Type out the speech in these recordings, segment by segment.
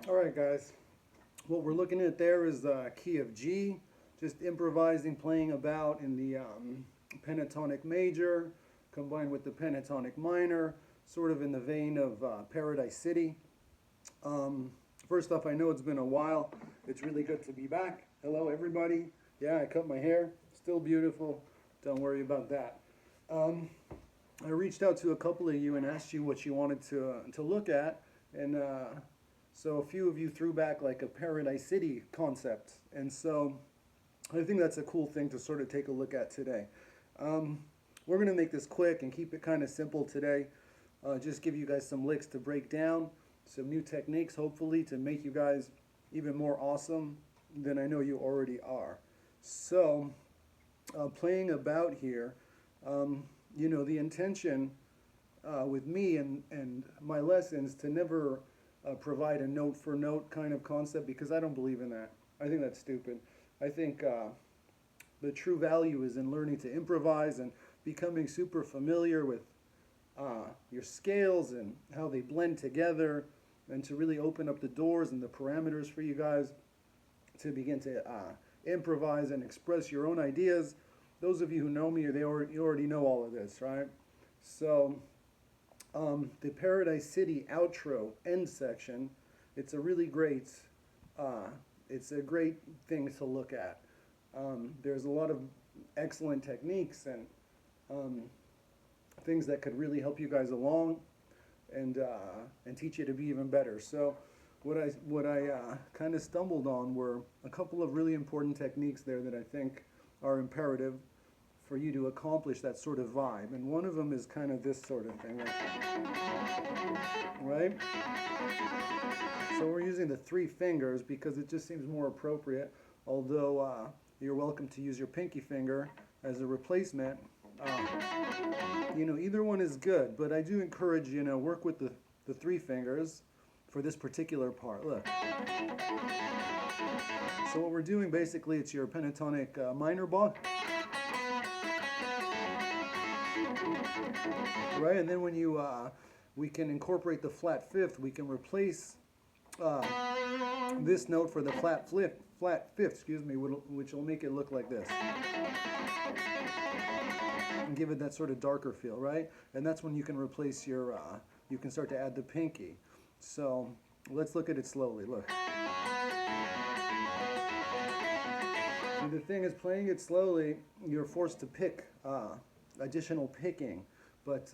Alright guys, what we're looking at there is the key of G, just improvising, playing about in the pentatonic major, combined with the pentatonic minor, sort of in the vein of Paradise City. First off, I know it's been a while. It's really good to be back. Hello everybody. Yeah, I cut my hair. Still beautiful. Don't worry about that. I reached out to a couple of you and asked you what you wanted to look at, and so a few of you threw back like a Paradise City concept, and so I think that's a cool thing to sort of take a look at today. We're going to make this quick and keep it kind of simple today. Just give you guys some licks to break down, some new techniques hopefully to make you guys even more awesome than I know you already are. So playing about here, you know, the intention with me and my lessons to never provide a note for note kind of concept, because I don't believe in that. I think that's stupid. I think the true value is in learning to improvise and becoming super familiar with your scales and how they blend together, and to really open up the doors and the parameters for you guys to begin to improvise and express your own ideas. Those of you who know me, you already know all of this, right? So the Paradise City outro end section, it's a really great, it's a great thing to look at. There's a lot of excellent techniques and things that could really help you guys along and teach you to be even better. So what I kind of stumbled on were a couple of really important techniques there that I think are imperative for you to accomplish that sort of vibe. And one of them is kind of this sort of thing, right? So we're using the 3 fingers because it just seems more appropriate, although you're welcome to use your pinky finger as a replacement. You know, either one is good, but I do encourage, you know, work with the 3 fingers for this particular part. Look. So what we're doing basically, it's your pentatonic minor bar. Right, and then when you, we can incorporate the flat fifth, we can replace this note for the flat fifth, excuse me, which will make it look like this. And give it that sort of darker feel, right? And that's when you can replace your, you can start to add the pinky. So let's look at it slowly, look. See, the thing is, playing it slowly, you're forced to pick additional picking. But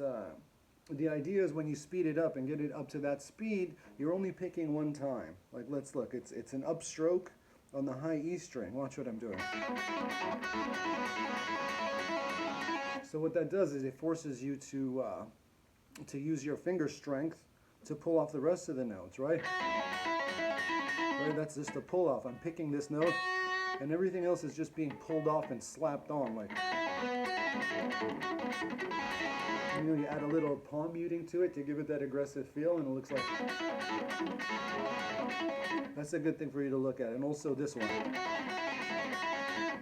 the idea is when you speed it up and get it up to that speed, you're only picking one time. Like, let's look. It's an upstroke on the high E string. Watch what I'm doing. So what that does is it forces you to use your finger strength to pull off the rest of the notes, right? Right, that's just a pull off. I'm picking this note, and everything else is just being pulled off and slapped on, like. You know, you add a little palm muting to it to give it that aggressive feel, and it looks like. That's a good thing for you to look at, and also this one.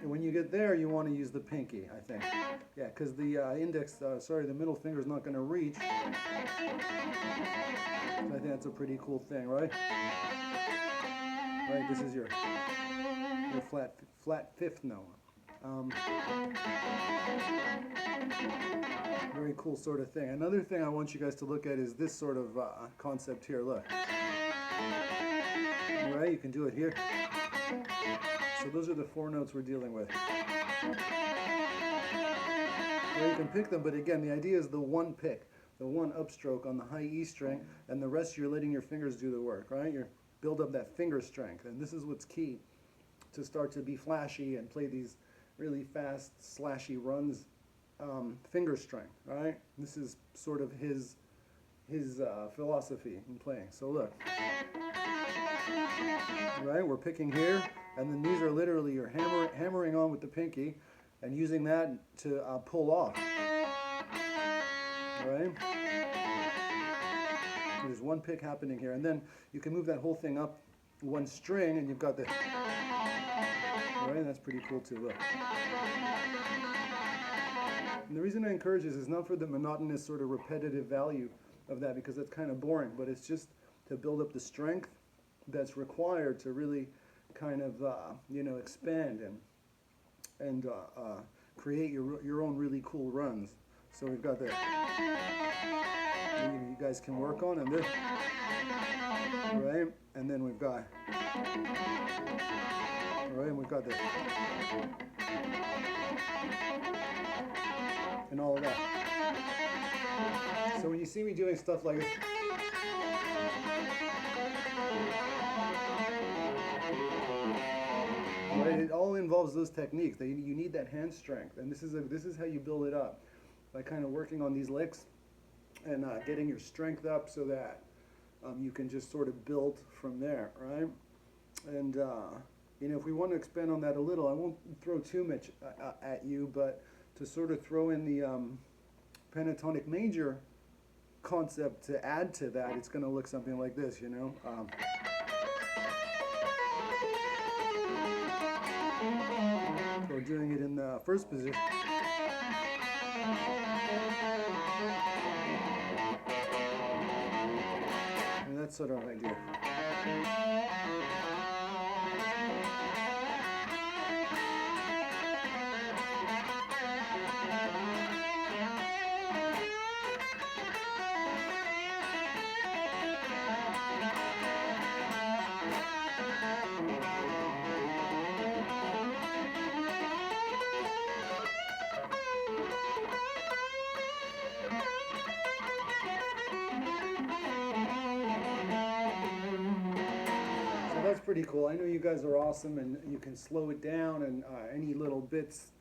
And when you get there, you want to use the pinky, I think. Yeah, because the index, the middle finger is not going to reach. So I think that's a pretty cool thing, right? Right, this is your flat fifth note. Very cool sort of thing. Another thing I want you guys to look at is this sort of concept here. Look. All right, you can do it here. So those are the 4 notes we're dealing with. Well, you can pick them, but again, the idea is the one pick. the one upstroke on the high E string, and the rest you're letting your fingers do the work, right? You build up that finger strength, and this is what's key to start to be flashy and play these really fast, slashy runs. Finger strength, right? This is sort of his philosophy in playing. So look, right? We're picking here, and then these are literally you're hammering on with the pinky, and using that to pull off, right? There's one pick happening here, and then you can move that whole thing up one string, and you've got the, right? That's pretty cool too. Look. And the reason I encourage this is not for the monotonous sort of repetitive value of that, because that's kind of boring, but it's just to build up the strength that's required to really kind of expand and create your own really cool runs. So we've got that you guys can work on, and this, right? And then we've got, right? And we've got this, and all of that. So when you see me doing stuff like this, right, it all involves those techniques. You need that hand strength, and this is how you build it up, by kind of working on these licks and getting your strength up so that you can just sort of build from there, right? And if we want to expand on that a little, I won't throw too much at you, but to sort of throw in the pentatonic major concept to add to that, it's going to look something like this, you know. So doing it in the first position. And that sort of idea. That's pretty cool. I know you guys are awesome, and you can slow it down, and any little bits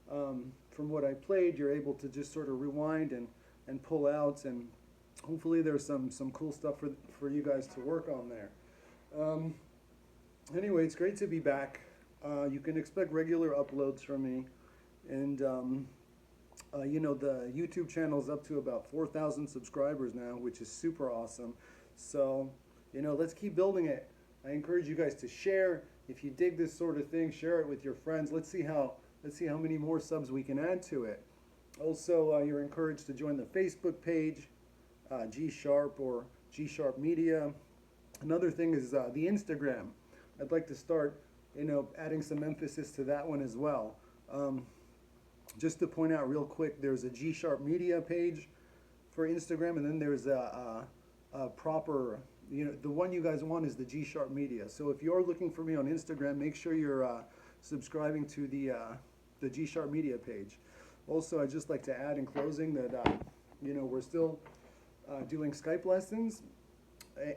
from what I played, you're able to just sort of rewind and pull out, and hopefully there's some cool stuff for you guys to work on there. Anyway, it's great to be back. You can expect regular uploads from me, and the YouTube channel is up to about 4,000 subscribers now, which is super awesome. So, let's keep building it. I encourage you guys to share. If you dig this sort of thing, share it with your friends. Let's see how many more subs we can add to it. Also, you're encouraged to join the Facebook page, G Sharp or G Sharp Media. Another thing is the Instagram. I'd like to start, adding some emphasis to that one as well. Just to point out real quick, there's a G Sharp Media page for Instagram, and then there's a proper, the one you guys want is the G Sharp Media. So if you're looking for me on Instagram, make sure you're subscribing to the G Sharp Media page. Also, I'd just like to add in closing that we're still doing Skype lessons.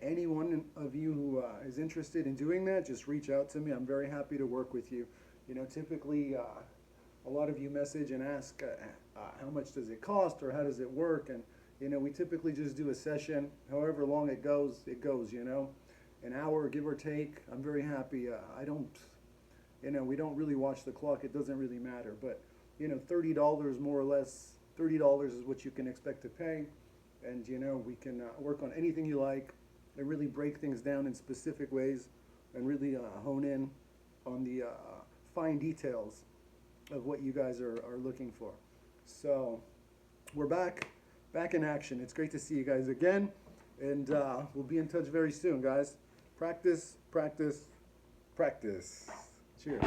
Any one of you who is interested in doing that, just reach out to me. I'm very happy to work with you. Typically a lot of you message and ask how much does it cost or how does it work, and we typically just do a session, however long it goes, an hour, give or take. I'm very happy. I don't, we don't really watch the clock. It doesn't really matter. But, $30 more or less, $30 is what you can expect to pay. And, we can work on anything you like and really break things down in specific ways and really hone in on the fine details of what you guys are looking for. So we're back in action. It's great to see you guys again, and we'll be in touch very soon, guys. Practice, practice, practice. Cheers.